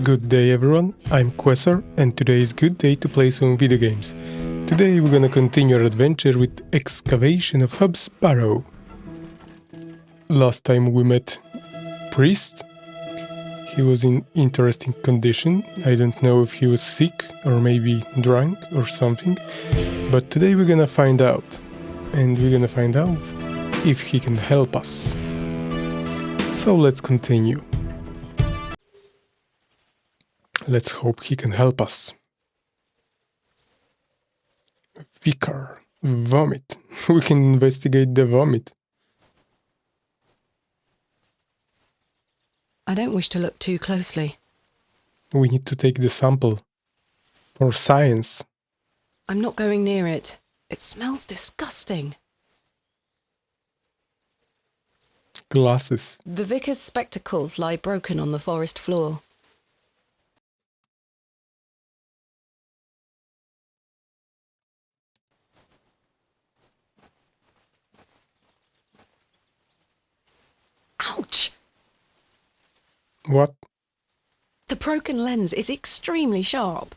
Good day everyone, I'm Quesor and today is good day to play some video games. Today we're gonna continue our adventure with Excavation of Hub's Barrow. Last time we met Priest. He was in interesting condition. I don't know if he was sick or maybe drunk or something. But today we're gonna find out. And we're gonna find out if he can help us. So let's continue. Let's hope he can help us. Vicar. Vomit. We can investigate the vomit. I don't wish to look too closely. We need to take the sample. For science. I'm not going near it. It smells disgusting. Glasses. The vicar's spectacles lie broken on the forest floor. Ouch! What? The broken lens is extremely sharp.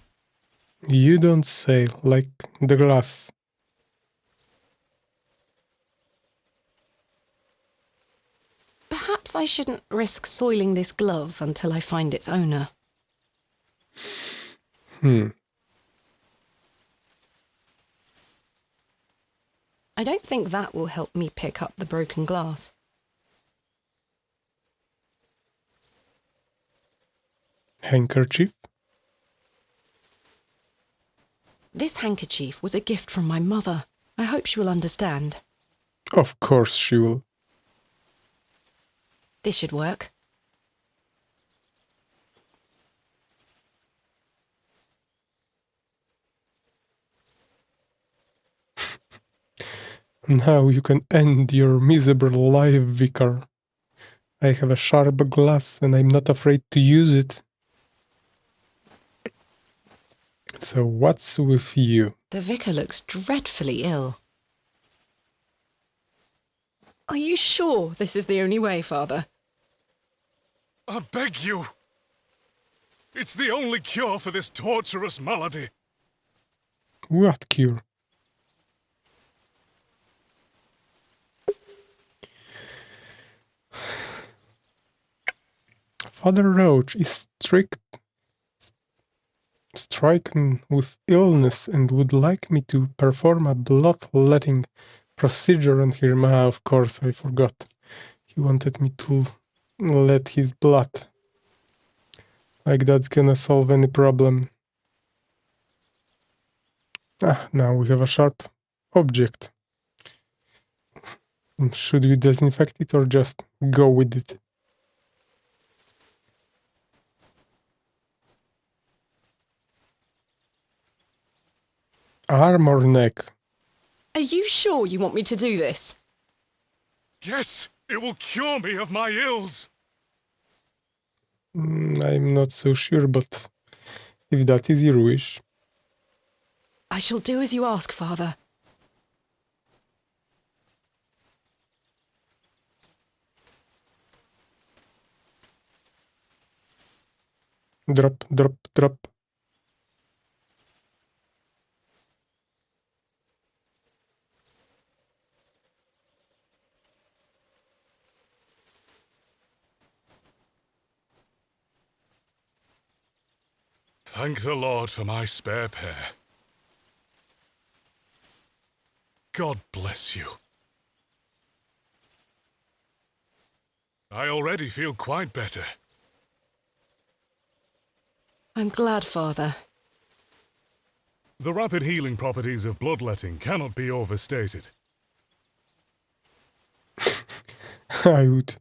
You don't say, like the glass. Perhaps I shouldn't risk soiling this glove until I find its owner. I don't think that will help me pick up the broken glass. Handkerchief? This handkerchief was a gift from my mother. I hope she will understand. Of course she will. This should work. Now you can end your miserable life, Vicar. I have a sharp glass and I'm not afraid to use it. So what's with you? The vicar looks dreadfully ill. Are you sure this is the only way, Father? I beg you. It's the only cure for this torturous malady. What cure? Father Roach is stricken with illness and would like me to perform a bloodletting procedure on him. Of course, I forgot. He wanted me to let his blood. Like that's gonna solve any problem. Now we have a sharp object. Should we disinfect it or just go with it? Arm or neck? Are you sure you want me to do this? Yes, it will cure me of my ills. I'm not so sure, but if that is your wish. I shall do as you ask, Father. Drop, drop, drop. Thank the Lord for my spare pair. God bless you. I already feel quite better. I'm glad, Father. The rapid healing properties of bloodletting cannot be overstated. I would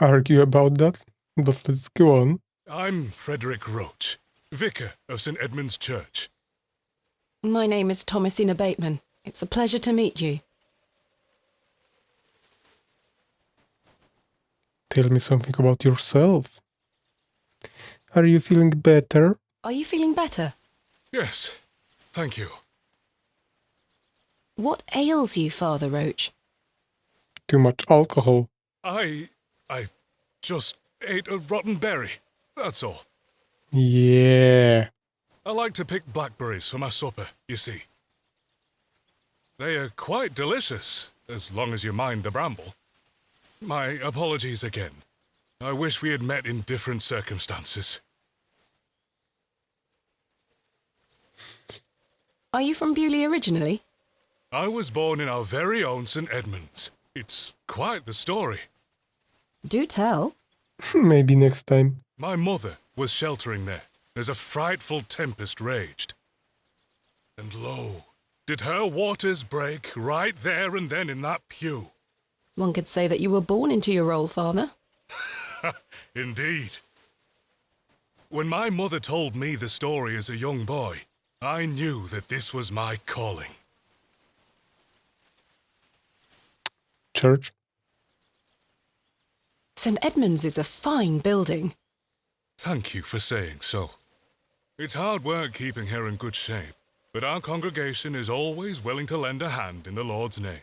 argue about that, but let's go on. I'm Frederick Roach, Vicar of St. Edmund's Church. My name is Thomasina Bateman. It's a pleasure to meet you. Tell me something about yourself. Are you feeling better? Are you feeling better? Yes, thank you. What ails you, Father Roach? Too much alcohol. I just ate a rotten berry, that's all. Yeah. I like to pick blackberries for my supper, you see. They are quite delicious, as long as you mind the bramble. My apologies again. I wish we had met in different circumstances. Are you from Bewley originally? I was born in our very own St. Edmunds. It's quite the story. Do tell. Maybe next time. My mother was sheltering there as a frightful tempest raged. And lo, did her waters break right there and then in that pew. One could say that you were born into your role, Father. Indeed. When my mother told me the story as a young boy, I knew that this was my calling. Church. St. Edmunds is a fine building. Thank you for saying so. It's hard work keeping her in good shape, but our congregation is always willing to lend a hand in the Lord's name.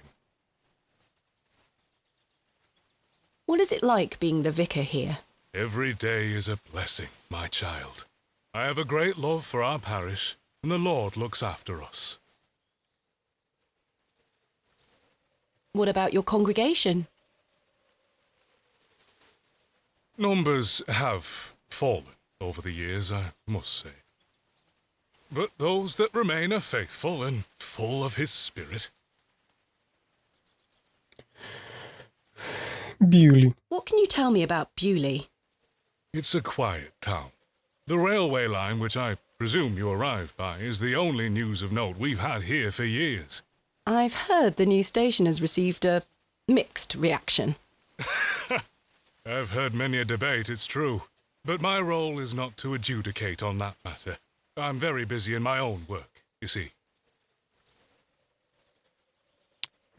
What is it like being the vicar here? Every day is a blessing, my child. I have a great love for our parish, and the Lord looks after us. What about your congregation? Numbers have fallen over the years, I must say. But those that remain are faithful and full of His Spirit. Bewley. What can you tell me about Bewley? It's a quiet town. The railway line, which I presume you arrived by, is the only news of note we've had here for years. I've heard the new station has received a mixed reaction. I've heard many a debate, it's true. But my role is not to adjudicate on that matter. I'm very busy in my own work, you see.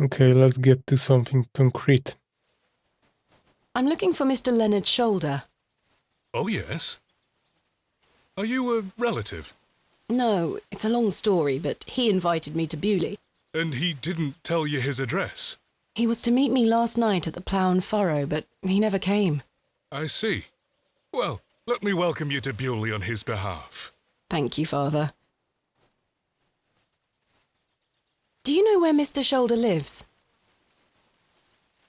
Okay, let's get to something concrete. I'm looking for Mr. Leonard's shoulder. Oh, yes? Are you a relative? No, it's a long story, but he invited me to Bewley. And he didn't tell you his address? He was to meet me last night at the Plough and Furrow, but he never came. I see. Well, let me welcome you to Bewley on his behalf. Thank you, Father. Do you know where Mr. Shoulder lives?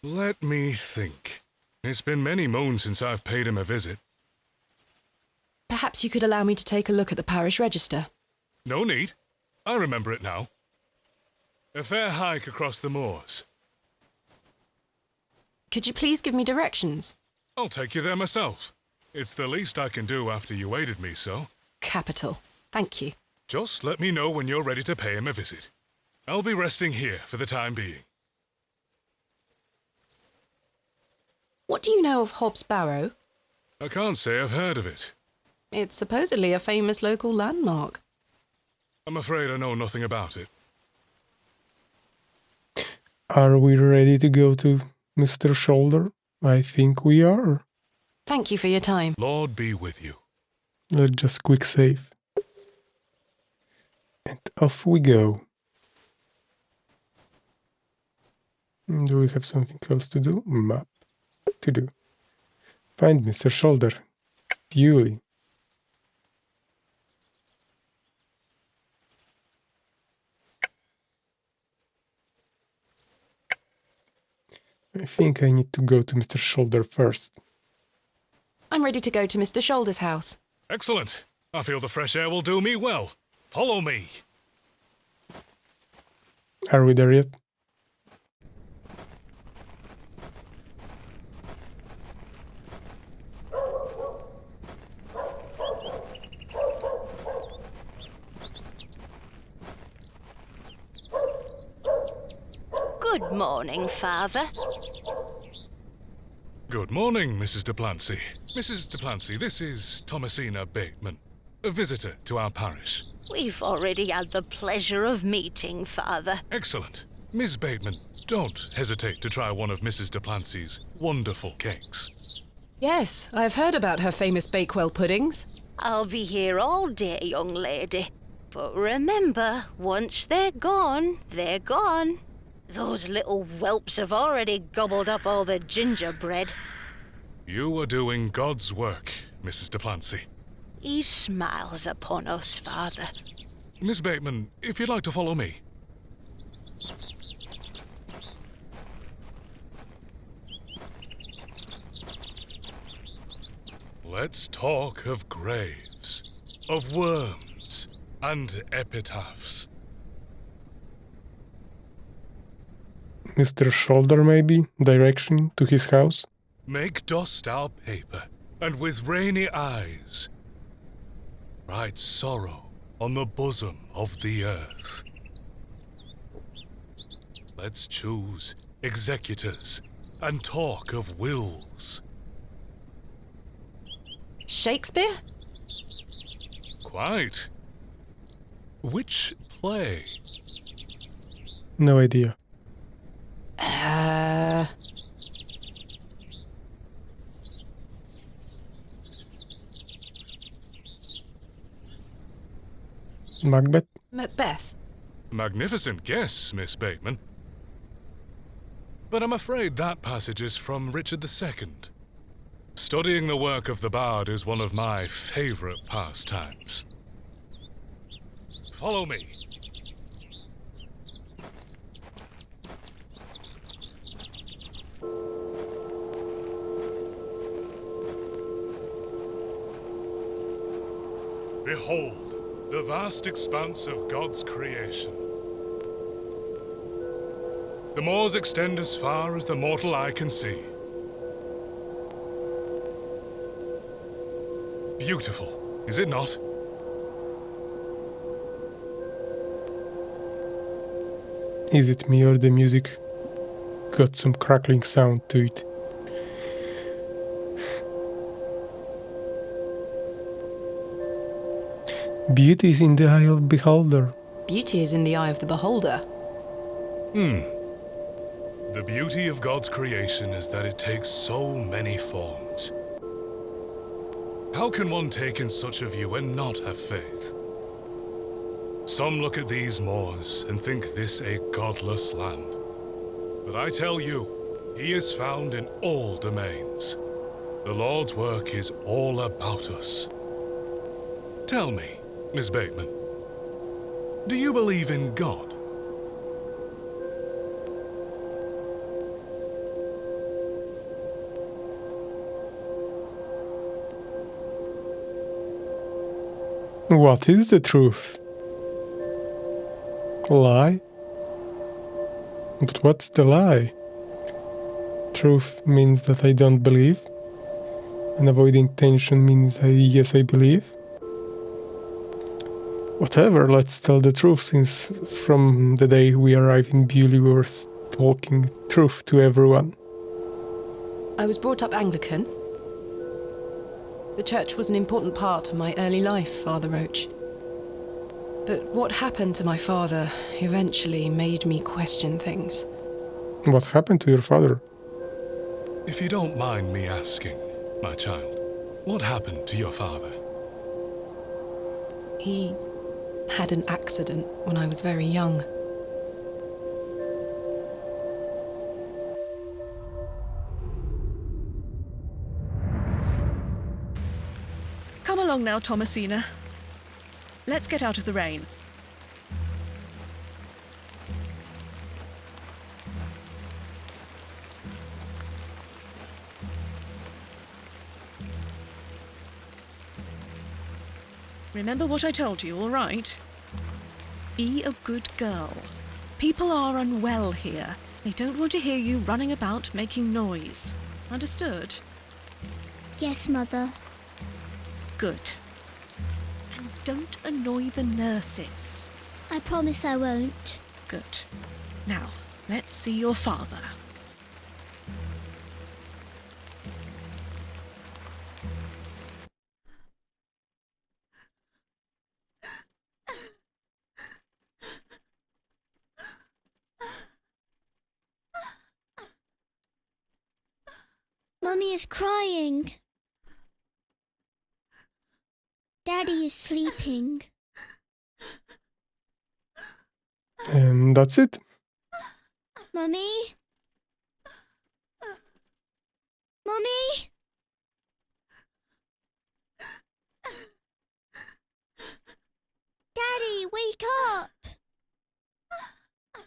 Let me think. It's been many moons since I've paid him a visit. Perhaps you could allow me to take a look at the parish register. No need. I remember it now. A fair hike across the moors. Could you please give me directions? I'll take you there myself. It's the least I can do after you aided me so. Capital. Thank you. Just let me know when you're ready to pay him a visit. I'll be resting here for the time being. What do you know of Hobbs Barrow? I can't say I've heard of it. It's supposedly a famous local landmark. I'm afraid I know nothing about it. Are we ready to go to Mr. Shoulder? I think we are. Thank you for your time. Lord be with you. Let's just quick save. And off we go. Do we have something else to do? Map to do. Find Mr. Shoulder. Bewley. I think I need to go to Mr. Shoulder first. I'm ready to go to Mr. Shoulder's house. Excellent. I feel the fresh air will do me well. Follow me. Are we there yet? Good morning, Father. Good morning, Mrs. Duplancy. Mrs. Duplancy, this is Thomasina Bateman, a visitor to our parish. We've already had the pleasure of meeting, Father. Excellent. Miss Bateman, don't hesitate to try one of Mrs. Duplancy's wonderful cakes. Yes, I've heard about her famous Bakewell puddings. I'll be here all day, young lady. But remember, once they're gone, they're gone. Those little whelps have already gobbled up all the gingerbread. You are doing God's work, Mrs. Duplancy. He smiles upon us, Father. Miss Bateman, if you'd like to follow me. Let's talk of graves, of worms, and epitaphs. Mr. Shoulder, maybe? Direction to his house? Make dust our paper, and with rainy eyes write sorrow on the bosom of the earth. Let's choose executors and talk of wills. Shakespeare? Quite. Which play? No idea. Macbeth? Macbeth. Magnificent guess, Miss Bateman. But I'm afraid that passage is from Richard II. Studying the work of the bard is one of my favorite pastimes. Follow me. Behold, the vast expanse of God's creation. The moors extend as far as the mortal eye can see. Beautiful, is it not? Is it me or the music got some crackling sound to it? Beauty is in the eye of beholder. Beauty is in the eye of the beholder. The beauty of God's creation is that it takes so many forms. How can one take in such a view and not have faith? Some look at these moors and think this a godless land. But I tell you, he is found in all domains. The Lord's work is all about us. Tell me, Miss Bateman, do you believe in God? What is the truth? Lie? But what's the lie? Truth means that I don't believe, and avoiding tension means yes, I believe. Whatever, let's tell the truth, since from the day we arrived in Bewley we were talking truth to everyone. I was brought up Anglican. The church was an important part of my early life, Father Roach. But what happened to my father eventually made me question things. What happened to your father? If you don't mind me asking, my child, what happened to your father? He had an accident when I was very young. Come along now, Thomasina. Let's get out of the rain. Remember what I told you, all right? Be a good girl. People are unwell here. They don't want to hear you running about making noise. Understood? Yes, Mother. Good. And don't annoy the nurses. I promise I won't. Good. Now, let's see your father. Mummy is crying. Daddy is sleeping. And that's it. Mummy? Mummy?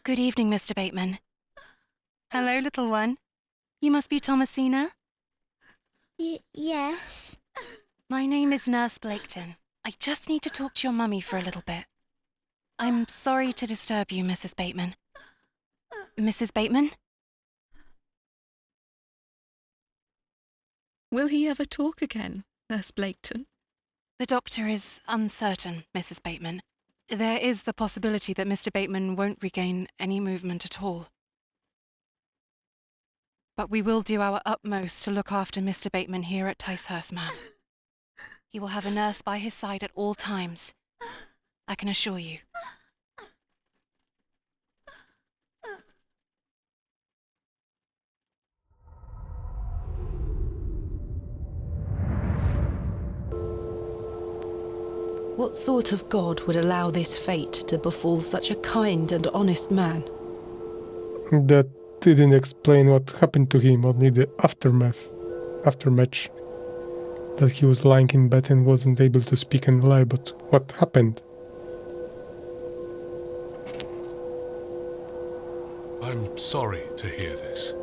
Good evening, Mr. Bateman. Hello, little one. You must be Thomasina? Yes. My name is Nurse Blaketon. I just need to talk to your mummy for a little bit. I'm sorry to disturb you, Mrs. Bateman. Mrs. Bateman? Will he ever talk again, Nurse Blaketon? The doctor is uncertain, Mrs. Bateman. There is the possibility that Mr. Bateman won't regain any movement at all. But we will do our utmost to look after Mr. Bateman here at Ticehurst, ma'am. He will have a nurse by his side at all times. I can assure you. What sort of god would allow this fate to befall such a kind and honest man? That didn't explain what happened to him, only the aftermath. That he was lying in bed and wasn't able to speak and lie, but what happened? I'm sorry to hear this.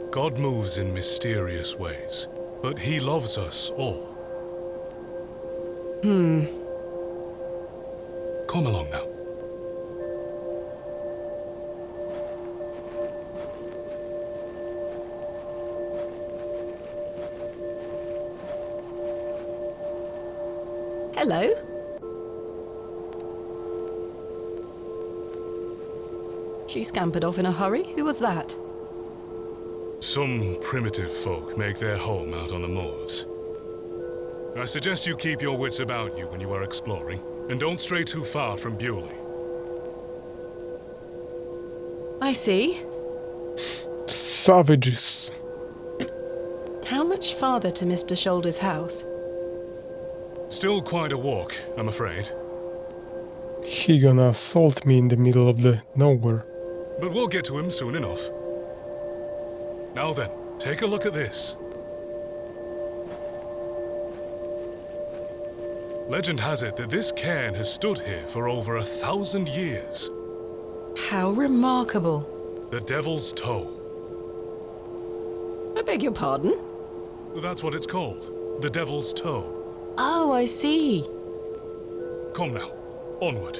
God moves in mysterious ways, but he loves us all. Come along now. Hello? She scampered off in a hurry. Who was that? Some primitive folk make their home out on the moors. I suggest you keep your wits about you when you are exploring, and don't stray too far from Bewley. I see. Savages. How much farther to Mr. Shoulder's house? Still quite a walk, I'm afraid. He gonna assault me in the middle of the nowhere. But we'll get to him soon enough. Now then, take a look at this. Legend has it that this cairn has stood here for over 1,000 years. How remarkable. The Devil's Toe. I beg your pardon? That's what it's called. The Devil's Toe. Oh, I see. Come now, onward.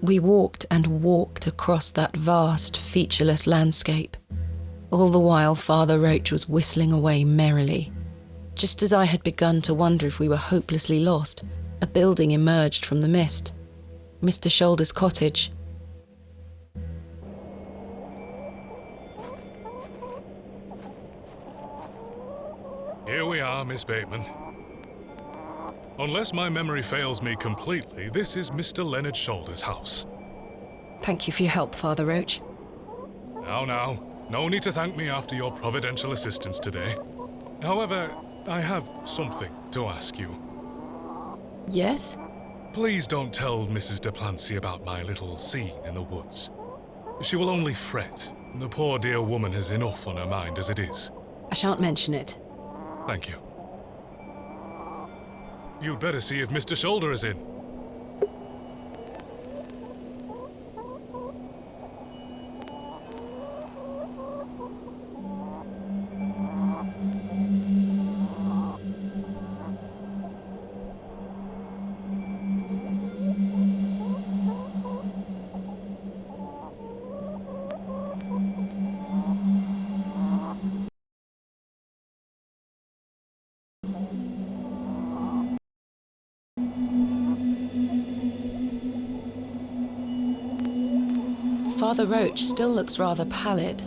We walked and walked across that vast, featureless landscape. All the while, Father Roach was whistling away merrily. Just as I had begun to wonder if we were hopelessly lost, a building emerged from the mist. Mr. Shoulder's cottage. Here we are, Miss Bateman. Unless my memory fails me completely, this is Mr. Leonard Shoulder's house. Thank you for your help, Father Roach. Now, no need to thank me after your providential assistance today. However, I have something to ask you. Yes? Please don't tell Mrs. de Plancy about my little scene in the woods. She will only fret. The poor dear woman has enough on her mind as it is. I shan't mention it. Thank you. You'd better see if Mr. Shoulder is in. Father Roach still looks rather pallid.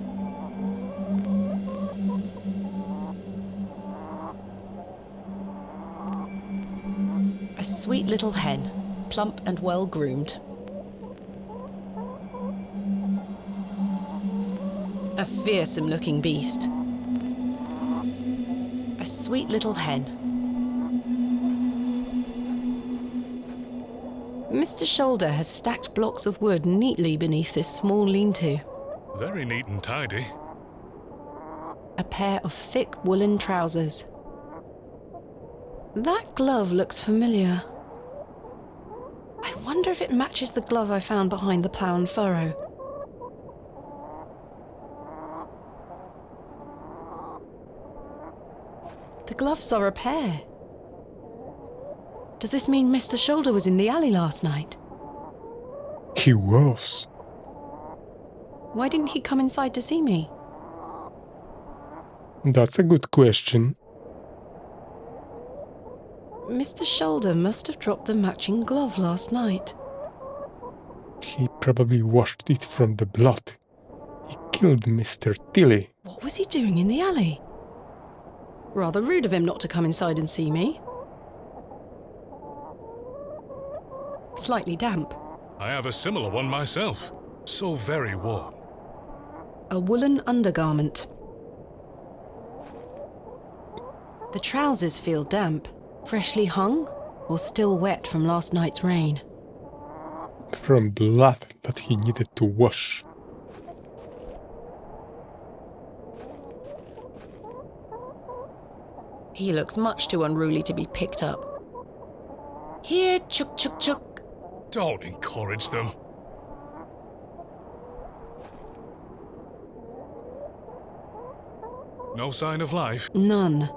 A sweet little hen, plump and well-groomed. A fearsome-looking beast. A sweet little hen. Mr. Shoulder has stacked blocks of wood neatly beneath this small lean-to. Very neat and tidy. A pair of thick woolen trousers. That glove looks familiar. I wonder if it matches the glove I found behind the plough and furrow. The gloves are a pair. Does this mean Mr. Shoulder was in the alley last night? He was. Why didn't he come inside to see me? That's a good question. Mr. Shoulder must have dropped the matching glove last night. He probably washed it from the blood. He killed Mr. Tilly. What was he doing in the alley? Rather rude of him not to come inside and see me. Slightly damp. I have a similar one myself. So very warm. A woolen undergarment. The trousers feel damp, freshly hung, or still wet from last night's rain. From blood that he needed to wash. He looks much too unruly to be picked up. Here, chuk chuk chuk. Don't encourage them. No sign of life? None.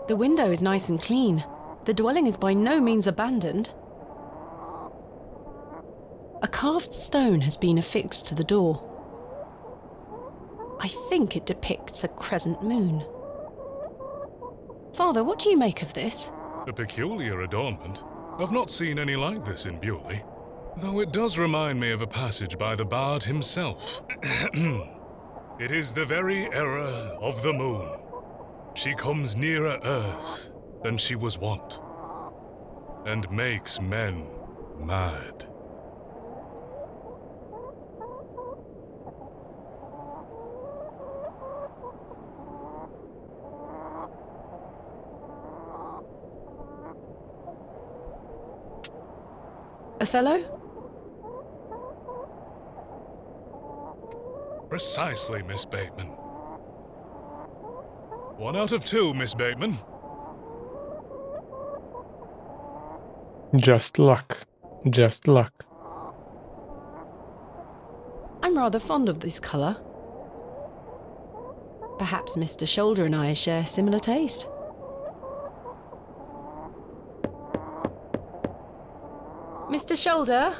The window is nice and clean. The dwelling is by no means abandoned. A carved stone has been affixed to the door. I think it depicts a crescent moon. Father, what do you make of this? A peculiar adornment. I've not seen any like this in Bewley, though it does remind me of a passage by the bard himself. It is the very era of the moon. She comes nearer earth than she was wont, and makes men mad. Othello? Precisely, Miss Bateman. 1 out of 2, Miss Bateman. Just luck. Just luck. I'm rather fond of this colour. Perhaps Mr. Shoulder and I share similar taste. Mr. Shoulder?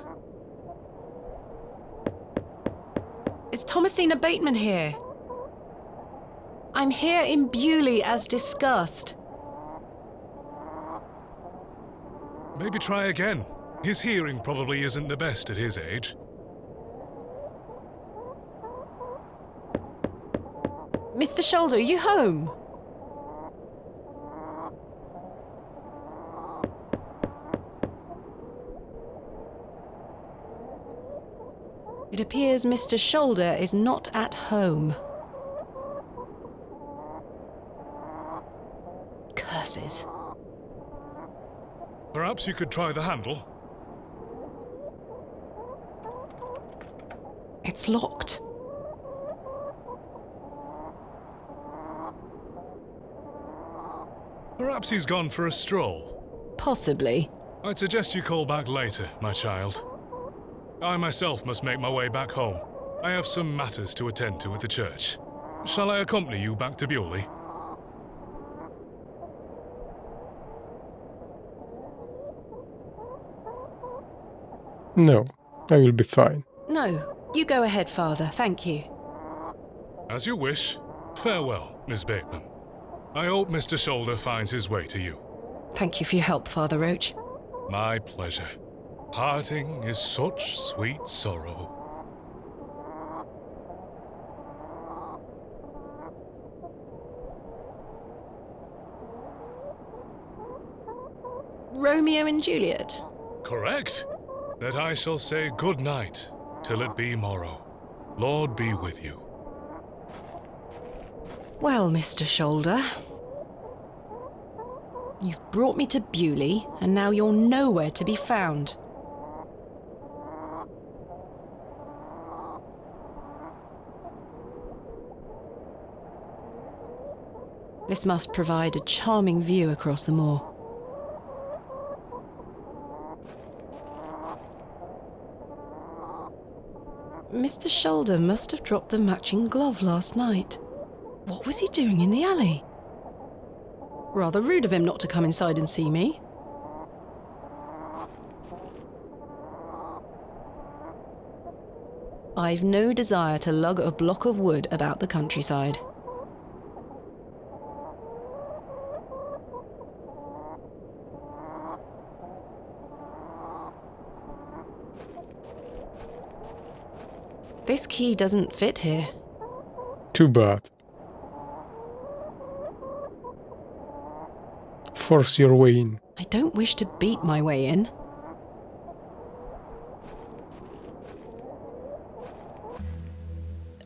Is Thomasina Bateman here? I'm here in Bewley as discussed. Maybe try again. His hearing probably isn't the best at his age. Mr. Shoulder, are you home? It appears Mr. Shoulder is not at home. Curses. Perhaps you could try the handle? It's locked. Perhaps he's gone for a stroll. Possibly. I'd suggest you call back later, my child. I myself must make my way back home. I have some matters to attend to at the church. Shall I accompany you back to Bewley? No, I will be fine. No, you go ahead, Father. Thank you. As you wish. Farewell, Miss Bateman. I hope Mr. Shoulder finds his way to you. Thank you for your help, Father Roach. My pleasure. Parting is such sweet sorrow. Romeo and Juliet? Correct. That I shall say good night till it be morrow. Lord be with you. Well, Mr. Shoulder, you've brought me to Bewley, and now you're nowhere to be found. This must provide a charming view across the moor. Mr. Shoulder must have dropped the matching glove last night. What was he doing in the alley? Rather rude of him not to come inside and see me. I've no desire to lug a block of wood about the countryside. This key doesn't fit here. Too bad. Force your way in. I don't wish to beat my way in.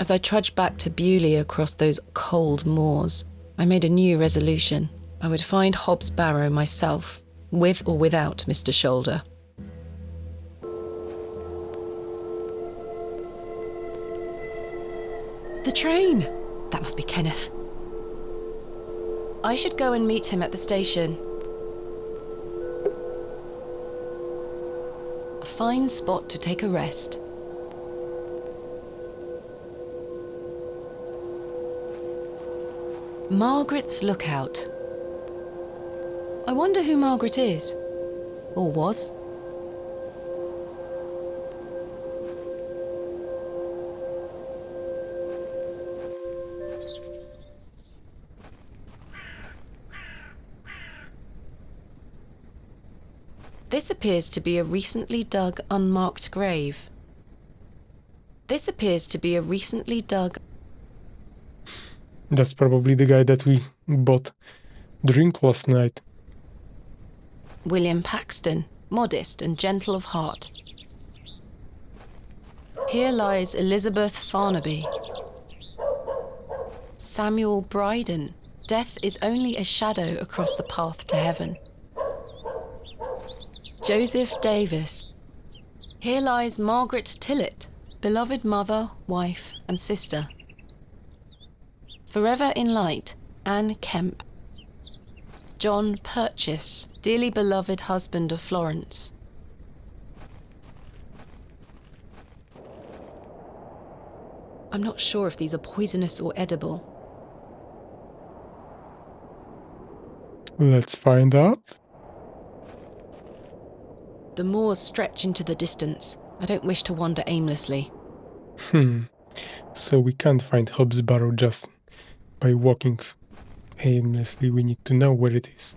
As I trudged back to Bewley across those cold moors, I made a new resolution. I would find Hobbs Barrow myself, with or without Mr. Shoulder. The train! That must be Kenneth. I should go and meet him at the station. A fine spot to take a rest. Margaret's Lookout. I wonder who Margaret is. Or was. This appears to be a recently dug, unmarked grave. This appears to be a recently dug... That's probably the guy that we bought drink last night. William Paxton, modest and gentle of heart. Here lies Elizabeth Farnaby. Samuel Bryden. Death is only a shadow across the path to heaven. Joseph Davis. Here lies Margaret Tillett, beloved mother, wife, and sister. Forever in light, Anne Kemp. John Purchase, dearly beloved husband of Florence. I'm not sure if these are poisonous or edible. Let's find out. The moors stretch into the distance. I don't wish to wander aimlessly. So we can't find Hobbs Barrow just by walking aimlessly. We need to know where it is.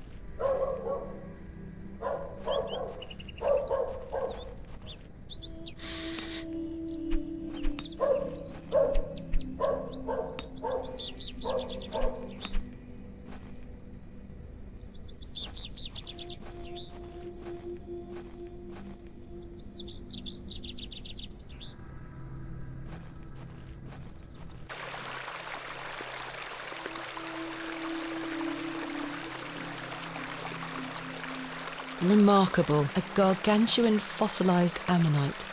Remarkable, a gargantuan fossilized ammonite.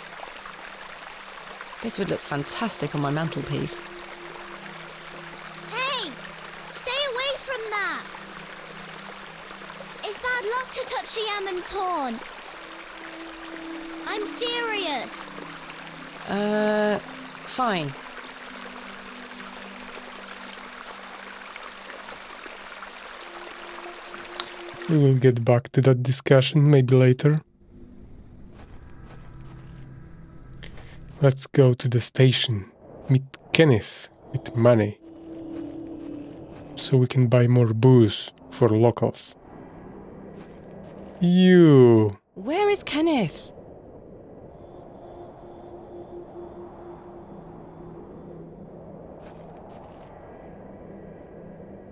This would look fantastic on my mantelpiece. Hey! Stay away from that! It's bad luck to touch the ammon's horn. I'm serious. Fine. We will get back to that discussion maybe later. Let's go to the station. Meet Kenneth with money. So we can buy more booze for locals. You! Where is Kenneth?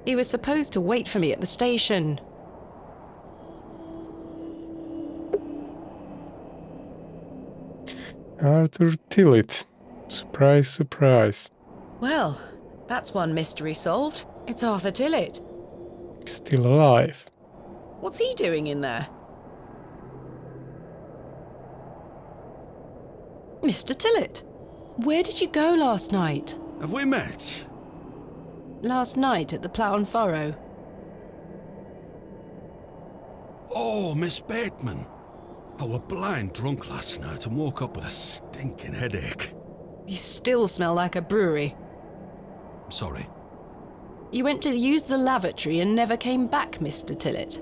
He was supposed to wait for me at the station. Arthur Tillett. Surprise, surprise. Well, that's one mystery solved. It's Arthur Tillett. Still alive. What's he doing in there? Mr. Tillett, where did you go last night? Have we met? Last night at the Plough and Furrow. Oh, Miss Bateman. I were blind drunk last night and woke up with a stinking headache. You still smell like a brewery. Sorry. You went to use the lavatory and never came back, Mr. Tillett.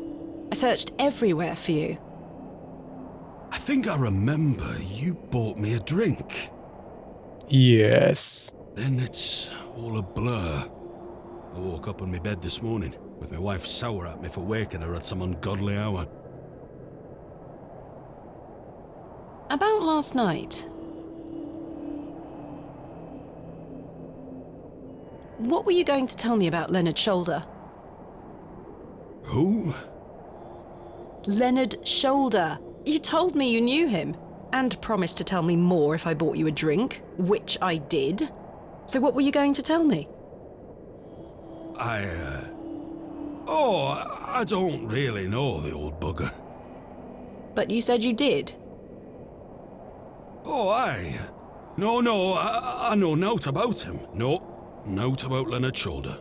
I searched everywhere for you. I think I remember you bought me a drink. Yes. Then it's all a blur. I woke up on my bed this morning with my wife sour at me for waking her at some ungodly hour. About last night. What were you going to tell me about Leonard Shoulder? Who? Leonard Shoulder. You told me you knew him, and promised to tell me more if I bought you a drink, which I did. So what were you going to tell me? I don't really know the old bugger. But you said you did. Oh, aye. No, I know naught about him. No, naught about Leonard Shoulder.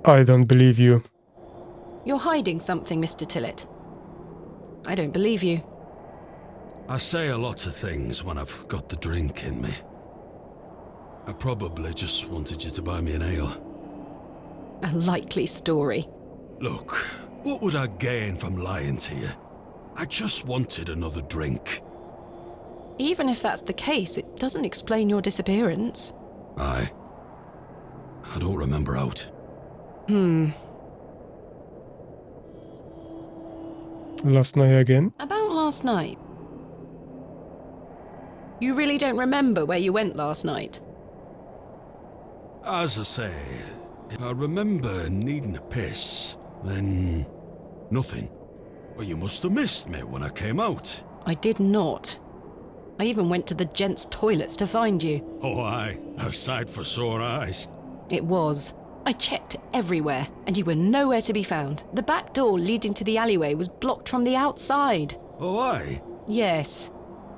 I don't believe you. You're hiding something, Mr. Tillett. I don't believe you. I say a lot of things when I've got the drink in me. I probably just wanted you to buy me an ale. A likely story. Look, what would I gain from lying to you? I just wanted another drink. Even if that's the case, it doesn't explain your disappearance. Aye. I don't remember out. Last night again? About last night. You really don't remember where you went last night? As I say, I remember needing a piss, then nothing. Well, you must have missed me when I came out. I did not. I even went to the gents' toilets to find you. Oh, aye. A sight for sore eyes. It was. I checked everywhere, and you were nowhere to be found. The back door leading to the alleyway was blocked from the outside. Oh, aye. Yes.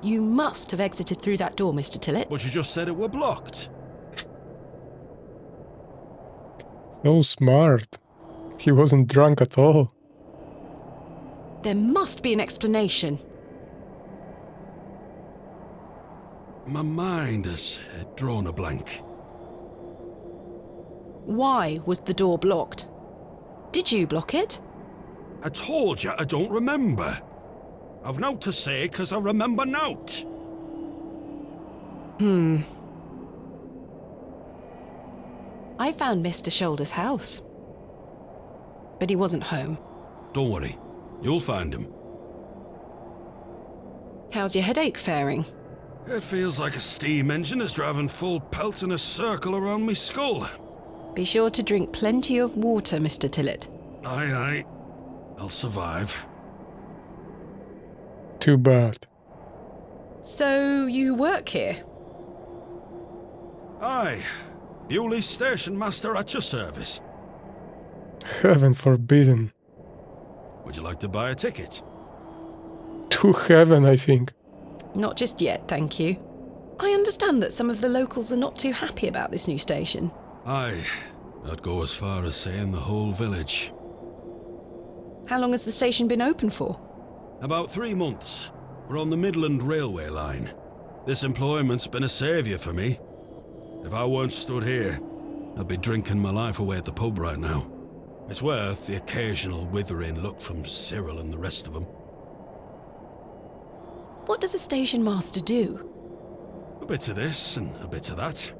You must have exited through that door, Mr. Tillett. But you just said it were blocked. So smart. He wasn't drunk at all. There must be an explanation. My mind has drawn a blank. Why was the door blocked? Did you block it? I told you I don't remember. I've naught to say 'cause I remember naught. I found Mr. Shoulder's house. But he wasn't home. Don't worry. You'll find him. How's your headache faring? It feels like a steam engine is driving full pelt in a circle around me skull. Be sure to drink plenty of water, Mr. Tillett. Aye. I'll survive. Too bad. So, you work here? Aye. Bewley's station master at your service. Heaven forbidden. Would you like to buy a ticket? To heaven, I think. Not just yet, thank you. I understand that some of the locals are not too happy about this new station. Aye. I'd go as far as saying the whole village. How long has the station been open for? About 3 months. We're on the Midland Railway line. This employment's been a saviour for me. If I weren't stood here, I'd be drinking my life away at the pub right now. It's worth the occasional withering look from Cyril and the rest of them. What does a station master do? A bit of this and a bit of that.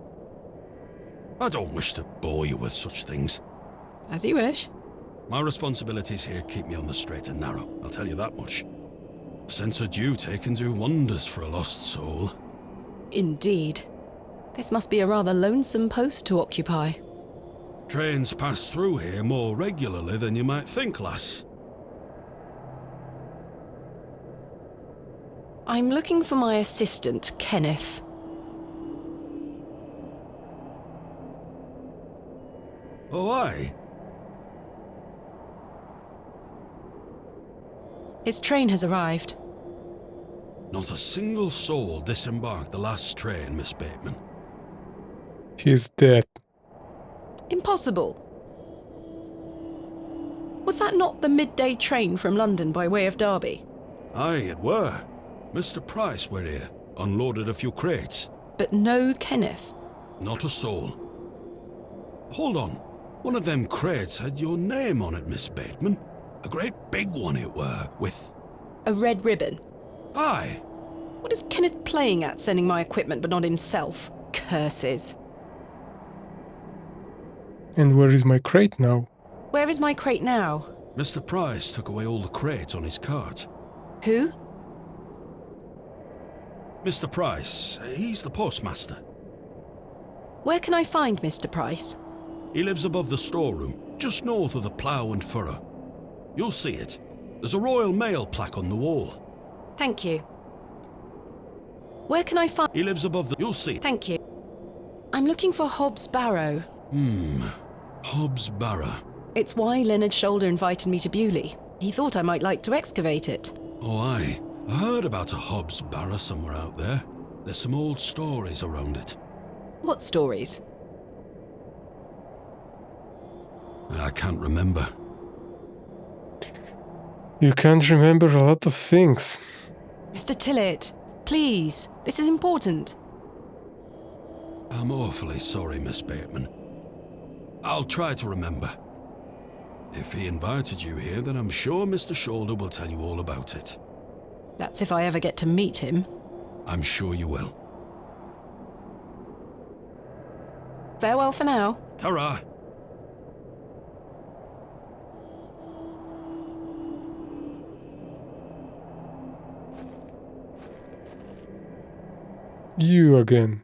I don't wish to bore you with such things. As you wish. My responsibilities here keep me on the straight and narrow, I'll tell you that much. A sense of duty can do wonders for a lost soul. Indeed. This must be a rather lonesome post to occupy. Trains pass through here more regularly than you might think, lass. I'm looking for my assistant, Kenneth. Oh, aye. His train has arrived. Not a single soul disembarked the last train, Miss Bateman. She's dead. Impossible. Was that not the midday train from London by way of Derby? Aye, it were. Mr. Price were here, unloaded a few crates. But no Kenneth. Not a soul. Hold on. One of them crates had your name on it, Miss Bateman. A great big one it were, with... A red ribbon. Aye. What is Kenneth playing at, sending my equipment but not himself? Curses. And where is my crate now? Where is my crate now? Mr. Price took away all the crates on his cart. Who? Mr. Price, he's the postmaster. Where can I find Mr. Price? He lives above the storeroom, just north of the plough and furrow. You'll see it. There's a Royal Mail plaque on the wall. Thank you. Where can I find... He lives above the... You'll see. Thank you. I'm looking for Hobbs Barrow. Hobbs Barrow. It's why Leonard Shoulder invited me to Bewley. He thought I might like to excavate it. Oh, aye. I heard about a Hobbs Barrow somewhere out there. There's some old stories around it. What stories? I can't remember. You can't remember a lot of things. Mr. Tillett, please. This is important. I'm awfully sorry, Miss Bateman. I'll try to remember. If he invited you here, then I'm sure Mr. Shoulder will tell you all about it. That's if I ever get to meet him. I'm sure you will. Farewell for now. Ta-ra! You again.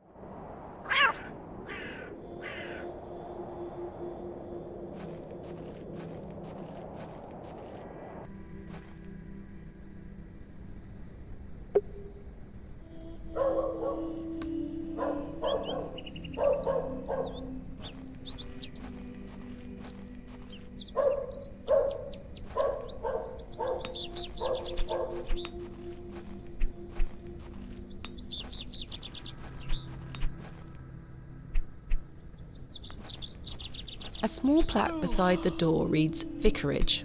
A small plaque beside the door reads Vicarage.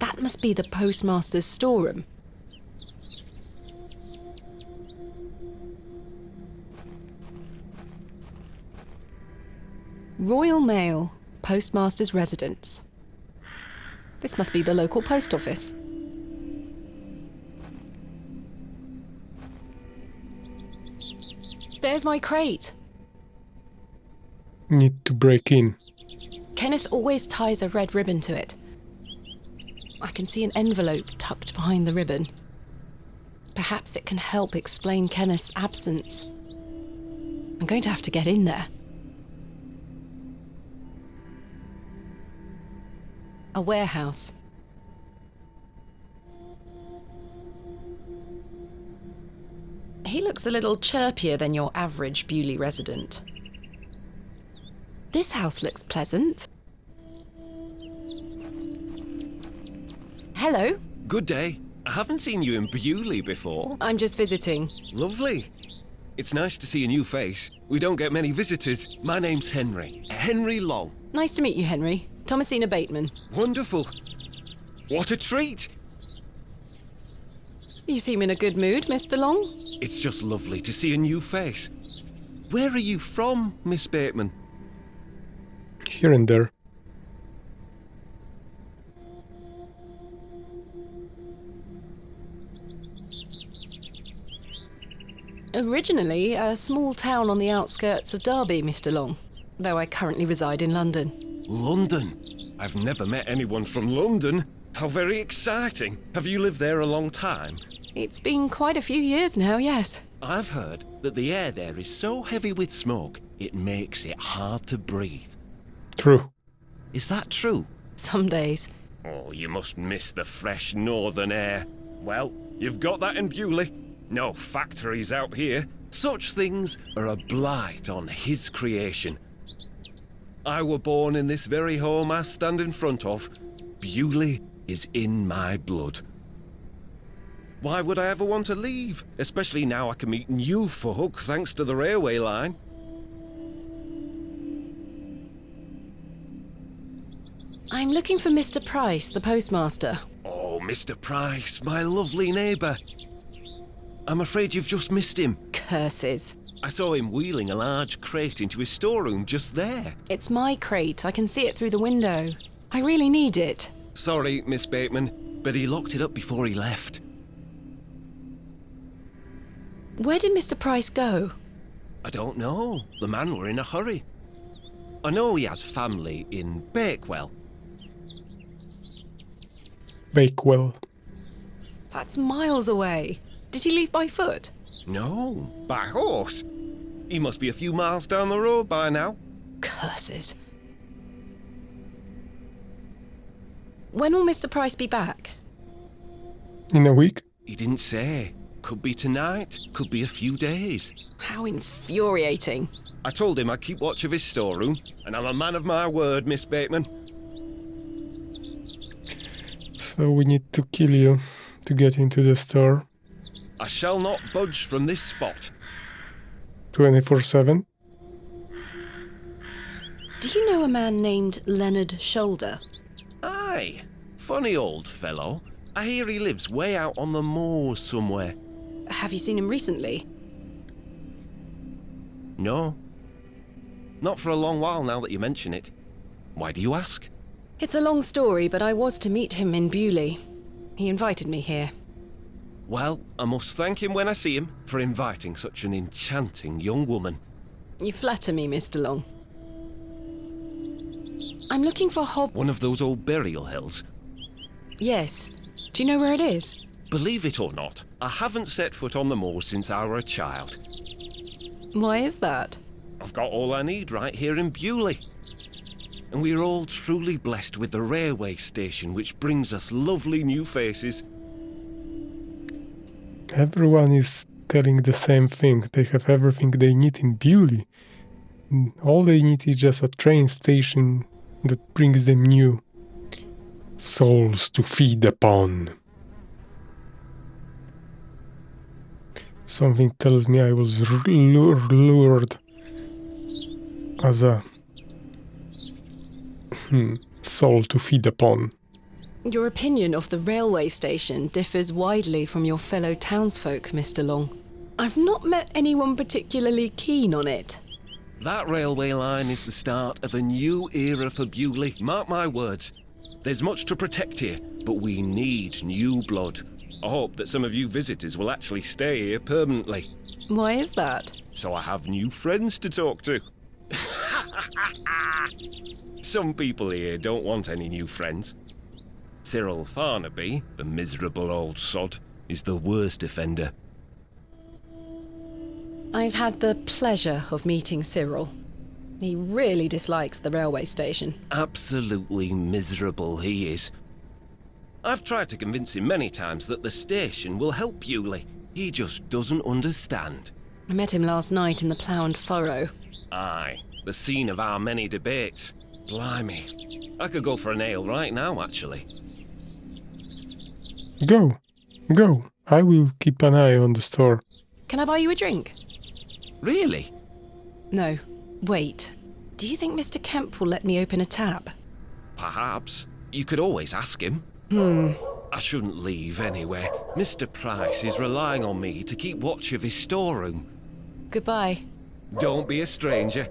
That must be the postmaster's storeroom. Royal Mail, postmaster's residence. This must be the local post office. There's my crate. Need to break in. Kenneth always ties a red ribbon to it. I can see an envelope tucked behind the ribbon. Perhaps it can help explain Kenneth's absence. I'm going to have to get in there. A warehouse. He looks a little chirpier than your average Bewley resident. This house looks pleasant. Hello. Good day. I haven't seen you in Bewley before. I'm just visiting. Lovely. It's nice to see a new face. We don't get many visitors. My name's Henry. Henry Long. Nice to meet you, Henry. Thomasina Bateman. Wonderful. What a treat. You seem in a good mood, Mr. Long. It's just lovely to see a new face. Where are you from, Miss Bateman? Here and there. Originally a small town on the outskirts of Derby, Mr. Long, though I currently reside in London. London? I've never met anyone from London. How very exciting. Have you lived there a long time? It's been quite a few years now, yes. I've heard that the air there is so heavy with smoke, it makes it hard to breathe. True. Is that true? Some days. Oh, you must miss the fresh northern air. Well, you've got that in Bewley. No factories out here. Such things are a blight on his creation. I were born in this very home I stand in front of. Bewley is in my blood. Why would I ever want to leave? Especially now I can meet new folk thanks to the railway line. I'm looking for Mr. Price, the postmaster. Oh, Mr. Price, my lovely neighbour. I'm afraid you've just missed him. Curses. I saw him wheeling a large crate into his storeroom just there. It's my crate. I can see it through the window. I really need it. Sorry, Miss Bateman, but he locked it up before he left. Where did Mr. Price go? I don't know. The man were in a hurry. I know he has family in Bakewell. Bakewell. That's miles away. Did he leave by foot? No, by horse. He must be a few miles down the road by now. Curses. When will Mr. Price be back? In a week? He didn't say. Could be tonight, could be a few days. How infuriating. I told him I'd keep watch of his storeroom, and I'm a man of my word, Miss Bateman. So we need to kill you to get into the store. I shall not budge from this spot. 24/7? Do you know a man named Leonard Shoulder? Aye, funny old fellow. I hear he lives way out on the moors somewhere. Have you seen him recently? No. Not for a long while now that you mention it. Why do you ask? It's a long story, but I was to meet him in Bewley. He invited me here. Well, I must thank him when I see him for inviting such an enchanting young woman. You flatter me, Mr. Long. I'm looking for One of those old burial hills. Yes. Do you know where it is? Believe it or not, I haven't set foot on the moors since I were a child. Why is that? I've got all I need right here in Bewley. And we're all truly blessed with the railway station, which brings us lovely new faces. Everyone is telling the same thing. They have everything they need in Bewley. All they need is just a train station that brings them new souls to feed upon. Something tells me I was lured as a soul to feed upon. Your opinion of the railway station differs widely from your fellow townsfolk, Mr. Long. I've not met anyone particularly keen on it. That railway line is the start of a new era for Bewley, mark my words. There's much to protect here, but we need new blood. I hope that some of you visitors will actually stay here permanently. Why is that? So I have new friends to talk to. Some people here don't want any new friends. Cyril Farnaby, the miserable old sod, is the worst offender. I've had the pleasure of meeting Cyril. He really dislikes the railway station. Absolutely miserable he is. I've tried to convince him many times that the station will help Bewley. He just doesn't understand. I met him last night in the Plough and Furrow. Aye, the scene of our many debates. Blimey. I could go for an ale right now, actually. Go. I will keep an eye on the store. Can I buy you a drink? Really? No. Wait. Do you think Mr. Kemp will let me open a tap? Perhaps. You could always ask him. I shouldn't leave anyway. Mr. Price is relying on me to keep watch of his storeroom. Goodbye. Don't be a stranger.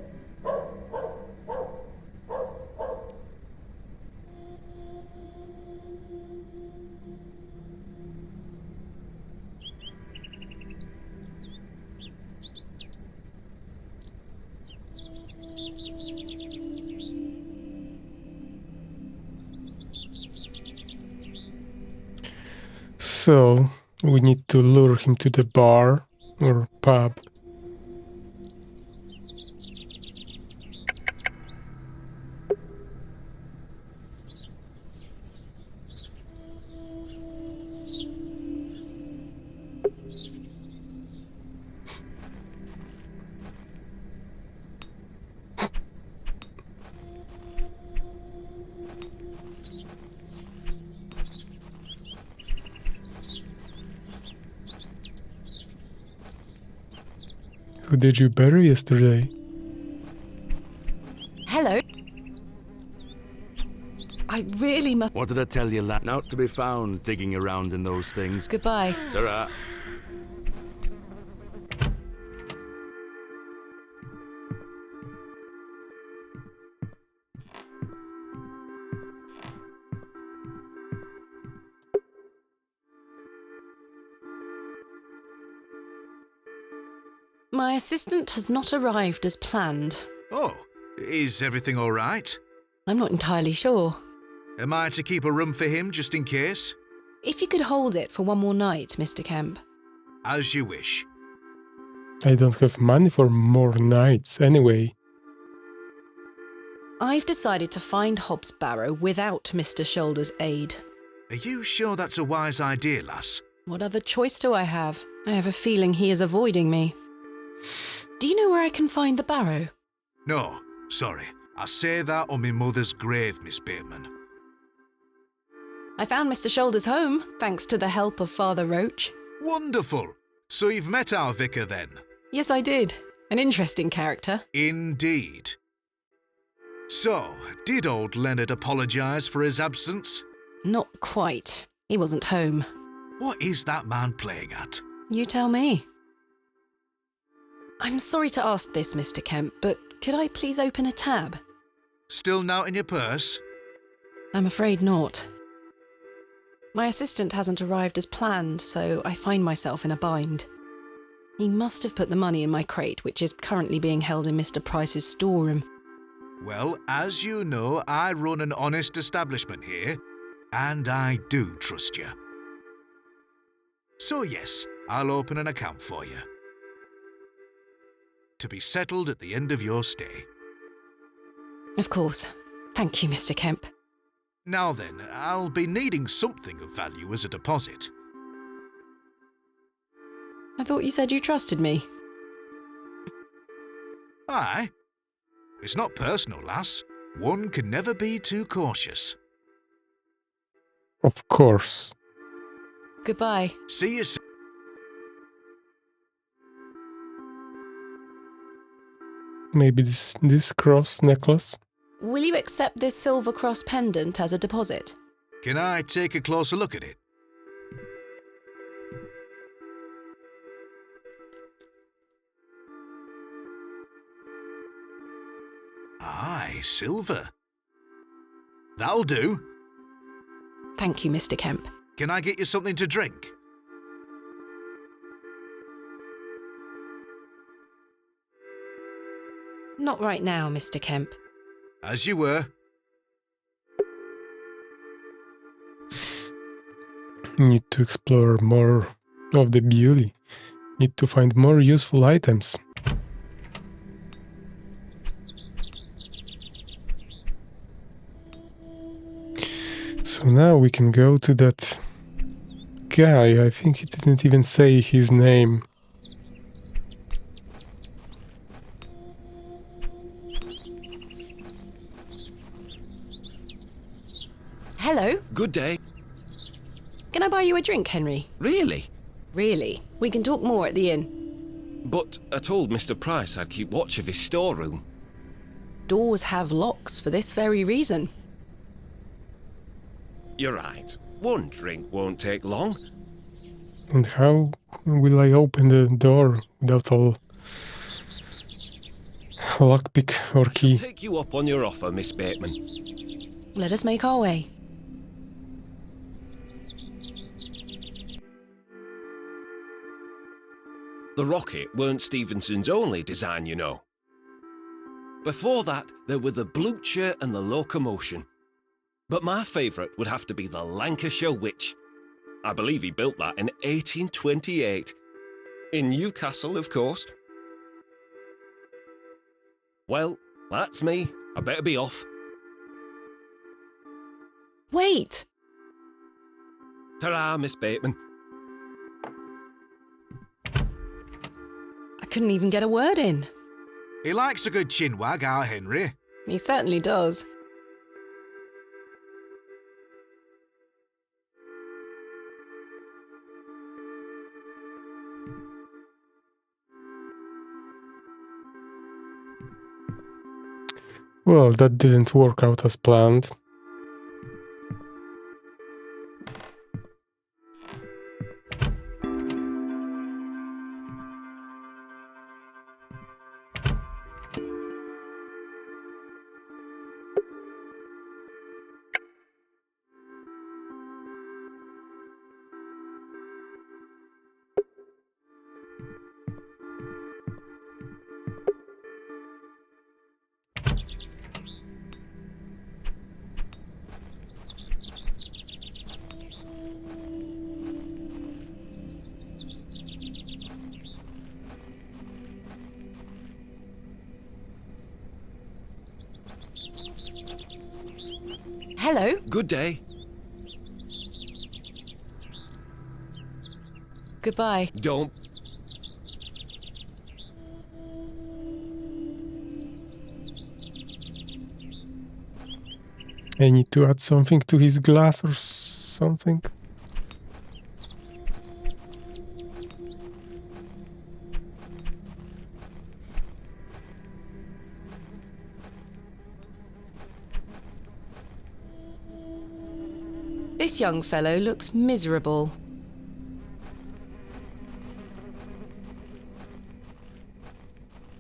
So, we need to lure him to the bar or pub. Who did you bury yesterday? Hello. I really must. What did I tell you, lad? Not to be found digging around in those things. Goodbye. Ta-ra. My assistant has not arrived as planned. Oh, is everything all right? I'm not entirely sure. Am I to keep a room for him just in case? If you could hold it for one more night, Mr. Kemp. As you wish. I don't have money for more nights anyway. I've decided to find Hobbs Barrow without Mr. Shoulder's aid. Are you sure that's a wise idea, lass? What other choice do I have? I have a feeling he is avoiding me. Do you know where I can find the Barrow? No, sorry. I say that on my mother's grave, Miss Bateman. I found Mr. Shoulder's home, thanks to the help of Father Roach. Wonderful! So you've met our vicar then? Yes, I did. An interesting character. Indeed. So, did old Leonard apologise for his absence? Not quite. He wasn't home. What is that man playing at? You tell me. I'm sorry to ask this, Mr. Kemp, but could I please open a tab? Still not in your purse? I'm afraid not. My assistant hasn't arrived as planned, so I find myself in a bind. He must have put the money in my crate, which is currently being held in Mr. Price's storeroom. Well, as you know, I run an honest establishment here, and I do trust you. So yes, I'll open an account for you. To be settled at the end of your stay. Of course. Thank you, Mr. Kemp. Now then, I'll be needing something of value as a deposit. I thought you said you trusted me. Aye. It's not personal, lass. One can never be too cautious. Of course. Goodbye. See you soon. Maybe this cross necklace? Will you accept this silver cross pendant as a deposit? Can I take a closer look at it? Aye, silver. That'll do. Thank you, Mr. Kemp. Can I get you something to drink? Not right now, Mr. Kemp. As you were. Need to explore more of the beauty. Need to find more useful items. So now we can go to that guy. I think he didn't even say his name. Hello. Good day. Can I buy you a drink, Henry? Really? Really? We can talk more at the inn. But I told Mr. Price I'd keep watch of his storeroom. Doors have locks for this very reason. You're right. One drink won't take long. And how will I open the door without a lockpick or key? Take you up on your offer, Miss Bateman. Let us make our way. The rocket weren't Stevenson's only design, you know. Before that, there were the Blucher and the Locomotion. But my favourite would have to be the Lancashire Witch. I believe he built that in 1828. In Newcastle, of course. Well, that's me. I better be off. Wait! Ta-ra, Miss Bateman. I couldn't even get a word in. He likes a good chinwag, our Henry. He certainly does. Well, that didn't work out as planned. Hello. Good day. Goodbye. Don't. I need to add something to his glass or something. This young fellow looks miserable.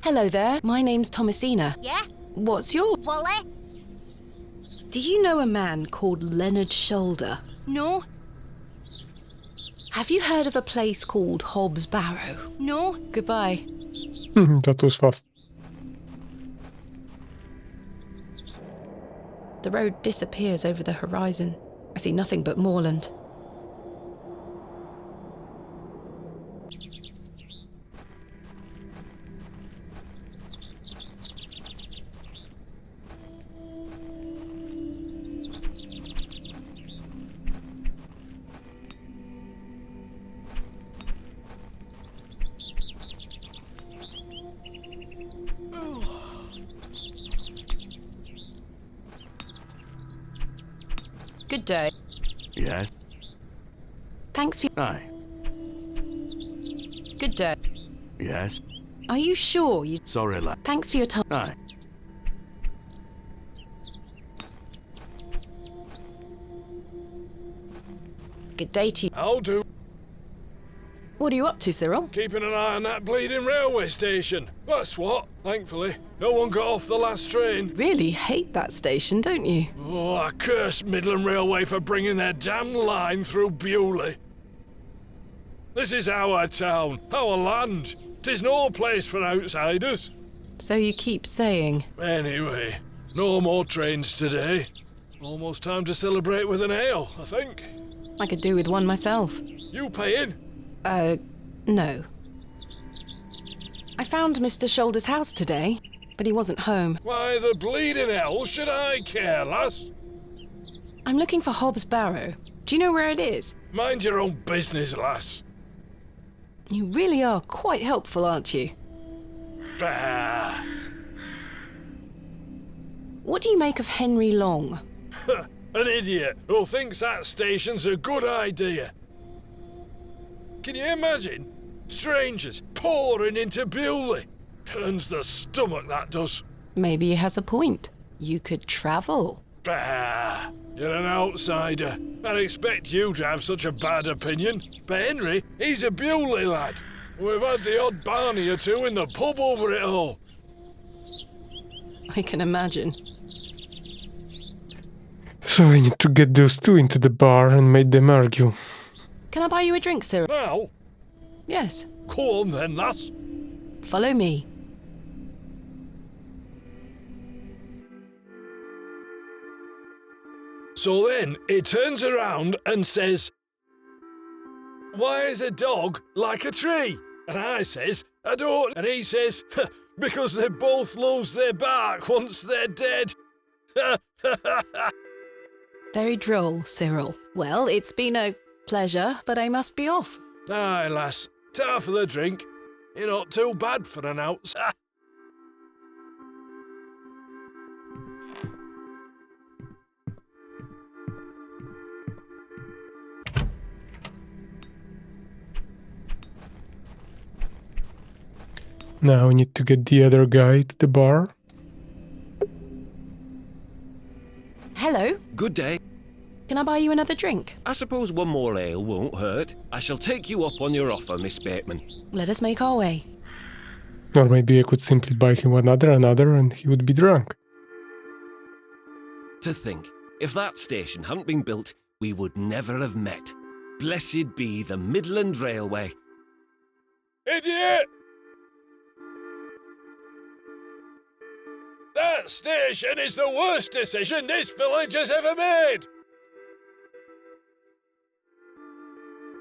Hello there, my name's Thomasina. Yeah? What's your... Wally? Do you know a man called Leonard Shoulder? No? Have you heard of a place called Hobbs Barrow? No? Goodbye. That was fast. The road disappears over the horizon. I see nothing but moorland. Good day. Yes. Thanks for... Aye. Good day. Yes. Are you sure you... Sorry, lad. Thanks for your time. Aye. Good day to you. I'll do. What are you up to, Cyril? Keeping an eye on that bleeding railway station. That's what, thankfully. No one got off the last train. Really hate that station, don't you? Oh, I curse Midland Railway for bringing their damn line through Bewley. This is our town, our land. 'Tis no place for outsiders. So you keep saying. Anyway, no more trains today. Almost time to celebrate with an ale, I think. I could do with one myself. You paying? No. I found Mr. Shoulder's house today, but he wasn't home. Why the bleeding hell should I care, lass? I'm looking for Hobbs Barrow. Do you know where it is? Mind your own business, lass. You really are quite helpful, aren't you? Bah. What do you make of Henry Long? An idiot who thinks that station's a good idea. Can you imagine? Strangers pouring into Bewley. Turns the stomach, that does. Maybe he has a point. You could travel. Bah! You're an outsider. I'd expect you to have such a bad opinion. But Henry, he's a Bewley lad. We've had the odd Barney or two in the pub over it all. I can imagine. So I need to get those two into the bar and make them argue. Can I buy you a drink, Cyril? Now? Yes. Go on then, lass. Follow me. So then he turns around and says, "Why is a dog like a tree?" And I says, "I don't." And he says, "Because they both lose their bark once they're dead." Very droll, Cyril. Well, it's been a pleasure, but I must be off. Aye, lass. Ta for the drink. You're not too bad for an outsider. Now I need to get the other guy to the bar. Good day. Can I buy you another drink? I suppose one more ale won't hurt. I shall take you up on your offer, Miss Bateman. Let us make our way. Or maybe I could simply buy him another, and he would be drunk. To think, if that station hadn't been built, we would never have met. Blessed be the Midland Railway. Idiot! That station is the worst decision this village has ever made!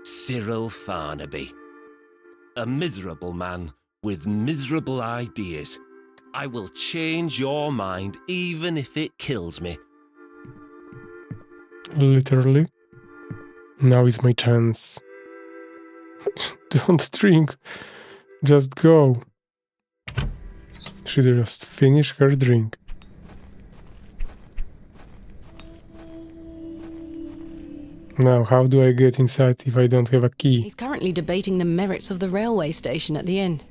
Cyril Farnaby. A miserable man with miserable ideas. I will change your mind even if it kills me. Literally. Now is my chance. Don't drink. Just go. She just finish her drink. Now, how do I get inside if I don't have a key? He's currently debating the merits of the railway station at the inn.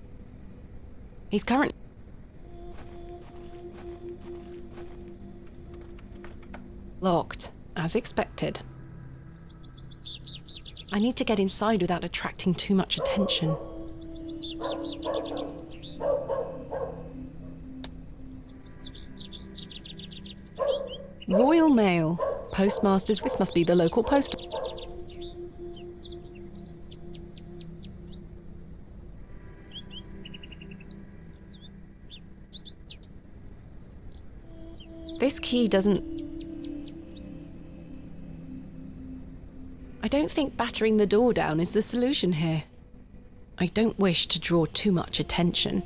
Locked, as expected. I need to get inside without attracting too much attention. Royal Mail. Postmasters. This must be the local post. This key doesn't... I don't think battering the door down is the solution here. I don't wish to draw too much attention.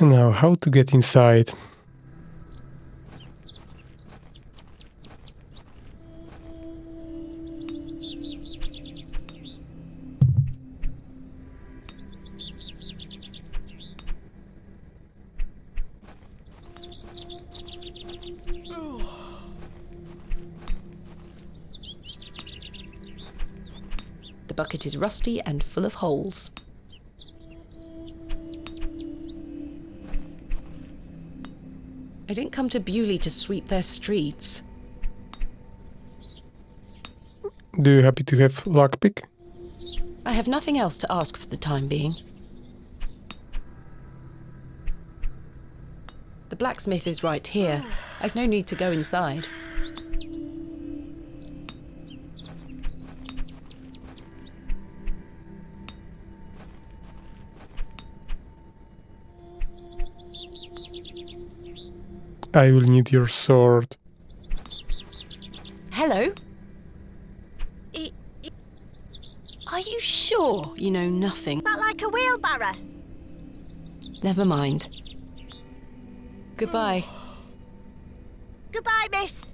Now, how to get inside? The bucket is rusty and full of holes. I didn't come to Bewley to sweep their streets. Do you happy to have lockpick? I have nothing else to ask for the time being. The blacksmith is right here. I've no need to go inside. I will need your sword. Hello? Are you sure you know nothing? That like a wheelbarrow? Never mind. Goodbye. Goodbye, miss.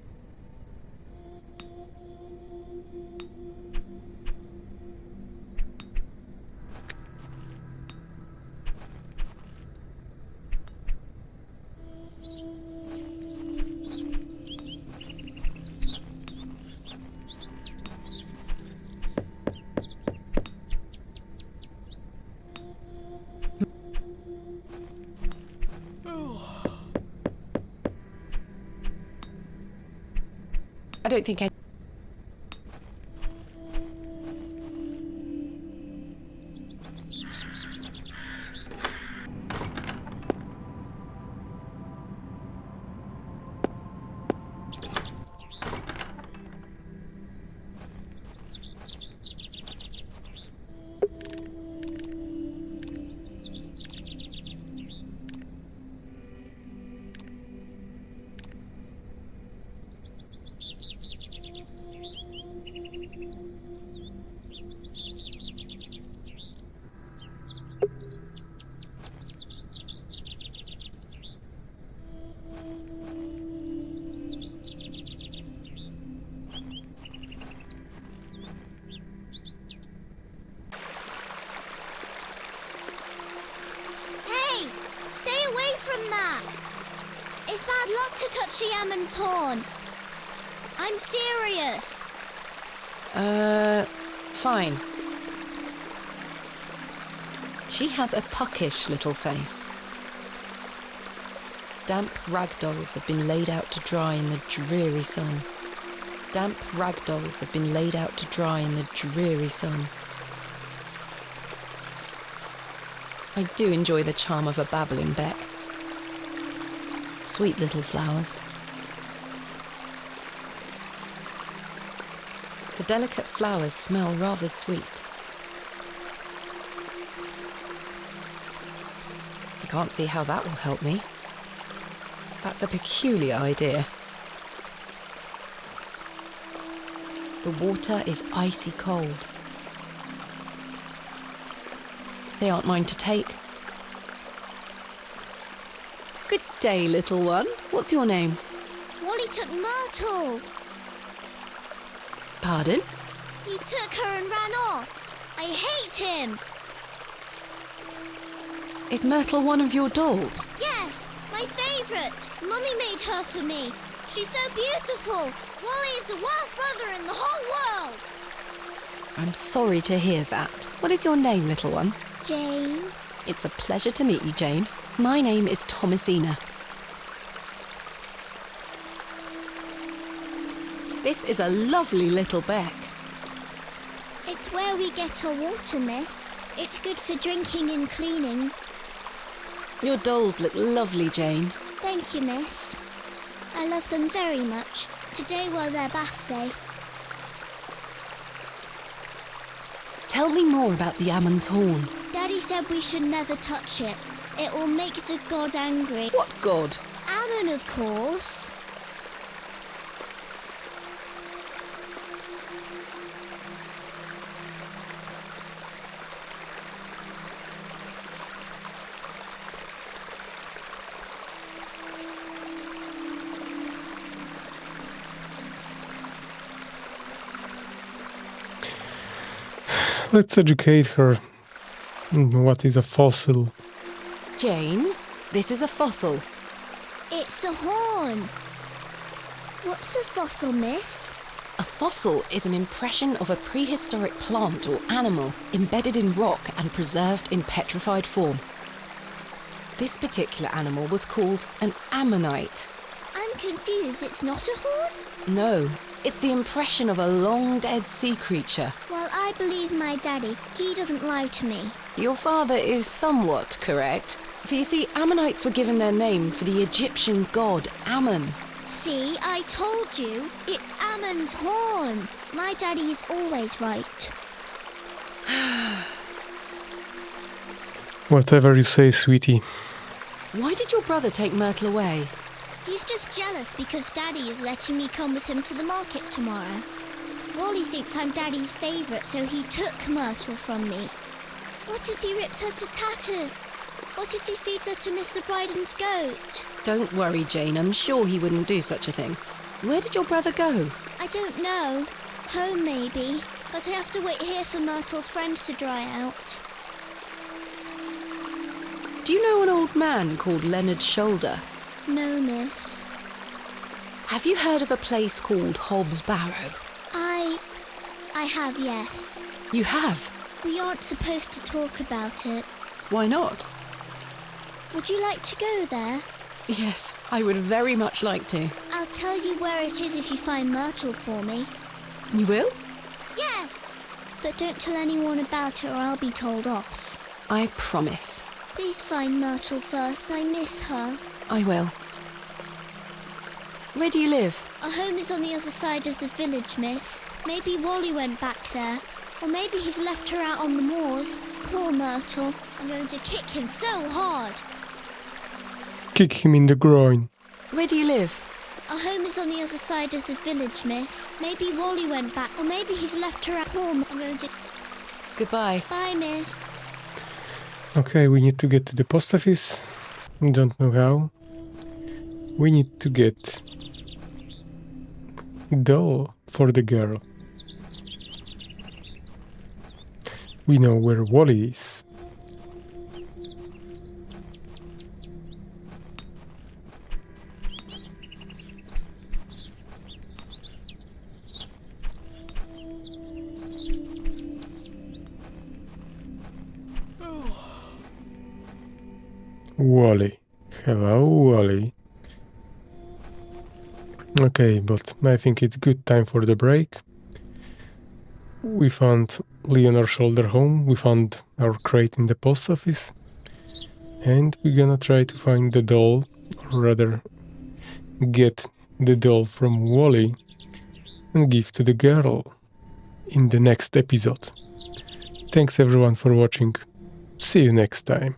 I don't think I... It's bad luck to touch the Ammon's horn. I'm serious. Fine. She has a puckish little face. Damp rag dolls have been laid out to dry in the dreary sun. Damp rag dolls have been laid out to dry in the dreary sun. I do enjoy the charm of a babbling beck. Sweet little flowers. The delicate flowers smell rather sweet. I can't see how that will help me. That's a peculiar idea. The water is icy cold. They aren't mine to take. Good day, little one. What's your name? Wally took Myrtle. Pardon? He took her and ran off. I hate him. Is Myrtle one of your dolls? Yes, my favourite. Mummy made her for me. She's so beautiful. Wally is the worst brother in the whole world. I'm sorry to hear that. What is your name, little one? Jane. It's a pleasure to meet you, Jane. My name is Thomasina. This is a lovely little beck. It's where we get our water, miss. It's good for drinking and cleaning. Your dolls look lovely, Jane. Thank you, miss. I love them very much. Today was their bath day. Tell me more about the Ammon's horn. Daddy said we should never touch it. It will make the god angry. What god? Ammon, of course. Let's educate her. What is a fossil? Jane, this is a fossil. It's a horn. What's a fossil, miss? A fossil is an impression of a prehistoric plant or animal embedded in rock and preserved in petrified form. This particular animal was called an ammonite. I'm confused. It's not a horn? No, it's the impression of a long-dead sea creature. Well, I believe my daddy. He doesn't lie to me. Your father is somewhat correct. For you see, Ammonites were given their name for the Egyptian god Ammon. See, I told you. It's Ammon's horn. My daddy is always right. Whatever you say, sweetie. Why did your brother take Myrtle away? He's just jealous because Daddy is letting me come with him to the market tomorrow. Wally thinks I'm Daddy's favourite, so he took Myrtle from me. What if he rips her to tatters? What if he feeds her to Mr. Bryden's goat? Don't worry, Jane. I'm sure he wouldn't do such a thing. Where did your brother go? I don't know. Home, maybe. But I have to wait here for Myrtle's friends to dry out. Do you know an old man called Leonard Shoulder? No, miss. Have you heard of a place called Hobbs Barrow? I have, yes. You have? We aren't supposed to talk about it. Why not? Would you like to go there? Yes, I would very much like to. I'll tell you where it is if you find Myrtle for me. You will? Yes! But don't tell anyone about it or I'll be told off. I promise. Please find Myrtle first. I miss her. I will. Where do you live? Our home is on the other side of the village, miss. Maybe Wally went back there. Or maybe he's left her out on the moors. Poor Myrtle. I'm going to kick him so hard. Kick him in the groin. Where do you live? Our home is on the other side of the village, miss. Maybe Wally went back. Or maybe he's left her out. Poor I'm going to... Goodbye. Bye, miss. Okay, we need to get to the post office. Don't know how. We need to get doll for the girl. We know where Wally is. Wally. Hello, Wally. Okay, but I think it's good time for the break. We found Leonard's shoulder home, we found our crate in the post office, and we're gonna try to find the doll, or rather get the doll from Wally and give to the girl in the next episode. Thanks everyone for watching. See you next time.